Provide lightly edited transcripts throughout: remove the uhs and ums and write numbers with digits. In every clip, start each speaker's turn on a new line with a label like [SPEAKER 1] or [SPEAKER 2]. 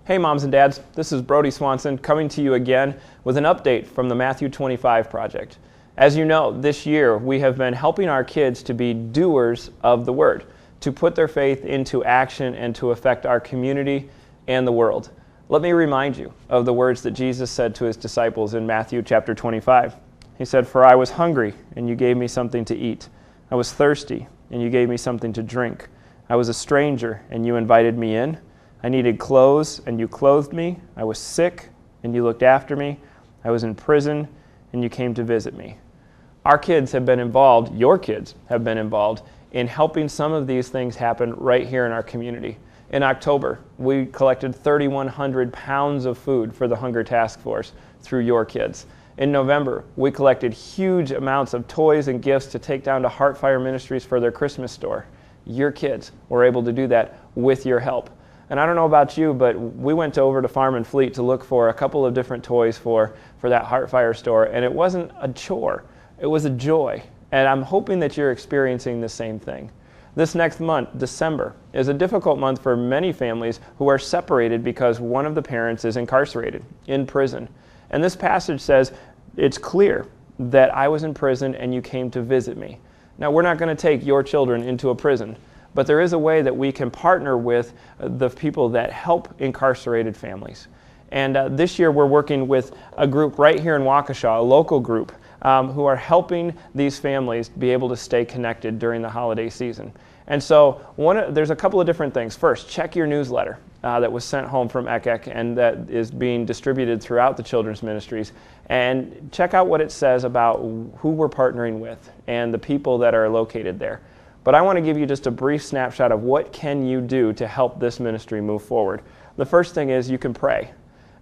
[SPEAKER 1] Hey moms and dads, this is Brody Swanson coming to you again with an update from the Matthew 25 Project. As you know, this year we have been helping our kids to be doers of the Word, to put their faith into action and to affect our community and the world. Let me remind you of the words that Jesus said to his disciples in Matthew chapter 25. He said, "For I was hungry, and you gave me something to eat. I was thirsty, and you gave me something to drink. I was a stranger, and you invited me in. I needed clothes, and you clothed me. I was sick, and you looked after me. I was in prison, and you came to visit me." Our kids have been involved, your kids have been involved, in helping some of these things happen right here in our community. In October, we collected 3,100 pounds of food for the Hunger Task Force through your kids. In November, we collected huge amounts of toys and gifts to take down to Heartfire Ministries for their Christmas store. Your kids were able to do that with your help. And I don't know about you, but we went over to Farm and Fleet to look for a couple of different toys for that Heartfire store, and it wasn't a chore, it was a joy. And I'm hoping that you're experiencing the same thing. This next month, December, is a difficult month for many families who are separated because one of the parents is incarcerated, in prison. And this passage says, it's clear that I was in prison and you came to visit me. Now, we're not going to take your children into a prison, but there is a way that we can partner with the people that help incarcerated families. And this year we're working with a group right here in Waukesha, a local group, who are helping these families be able to stay connected during the holiday season. And so there's a couple of different things. First, check your newsletter that was sent home from ECEC and that is being distributed throughout the children's ministries. And check out what it says about who we're partnering with and the people that are located there. But I want to give you just a brief snapshot of what can you do to help this ministry move forward. The first thing is you can pray.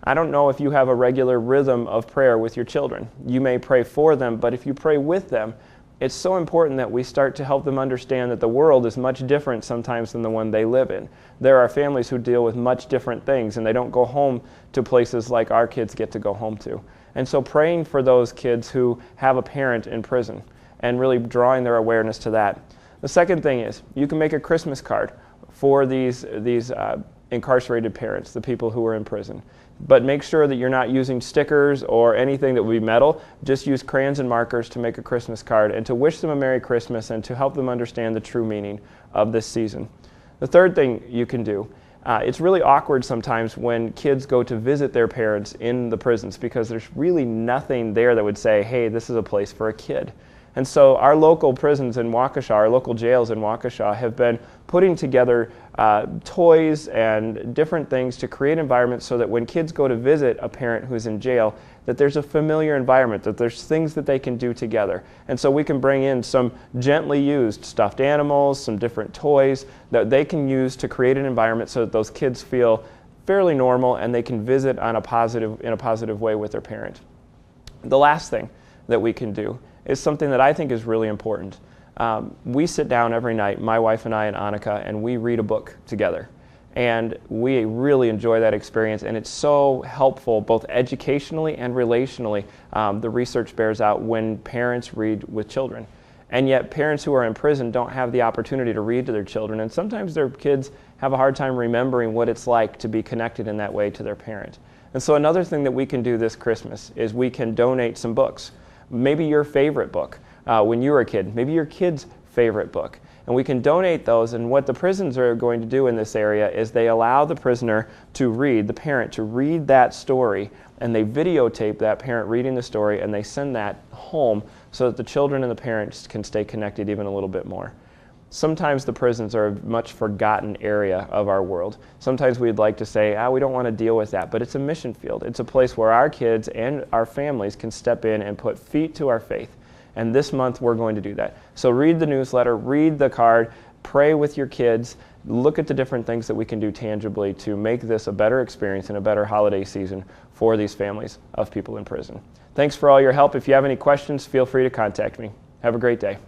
[SPEAKER 1] I don't know if you have a regular rhythm of prayer with your children. You may pray for them, but if you pray with them, it's so important that we start to help them understand that the world is much different sometimes than the one they live in. There are families who deal with much different things, and they don't go home to places like our kids get to go home to. And so praying for those kids who have a parent in prison and really drawing their awareness to that. The second thing is you can make a Christmas card for these incarcerated parents, the people who are in prison. But make sure that you're not using stickers or anything that would be metal. Just use crayons and markers to make a Christmas card and to wish them a Merry Christmas and to help them understand the true meaning of this season. The third thing you can do, it's really awkward sometimes when kids go to visit their parents in the prisons because there's really nothing there that would say, hey, this is a place for a kid. And so our local prisons in Waukesha, our local jails in Waukesha have been putting together toys and different things to create environments so that when kids go to visit a parent who's in jail, that there's a familiar environment, that there's things that they can do together. And so we can bring in some gently used stuffed animals, some different toys that they can use to create an environment so that those kids feel fairly normal and they can visit in a positive way with their parent. The last thing that we can do is something that I think is really important. We sit down every night, my wife and I and Annika, and we read a book together. And we really enjoy that experience, and it's so helpful both educationally and relationally. The research bears out when parents read with children. And yet parents who are in prison don't have the opportunity to read to their children, and sometimes their kids have a hard time remembering what it's like to be connected in that way to their parent. And so another thing that we can do this Christmas is we can donate some books. Maybe your favorite book when you were a kid, maybe your kid's favorite book. And we can donate those, and what the prisons are going to do in this area is they allow the prisoner to read, the parent to read that story, and they videotape that parent reading the story, and they send that home so that the children and the parents can stay connected even a little bit more. Sometimes the prisons are a much forgotten area of our world. Sometimes we'd like to say, we don't want to deal with that, but it's a mission field. It's a place where our kids and our families can step in and put feet to our faith. And this month we're going to do that. So read the newsletter, read the card, pray with your kids, look at the different things that we can do tangibly to make this a better experience and a better holiday season for these families of people in prison. Thanks for all your help. If you have any questions, feel free to contact me. Have a great day.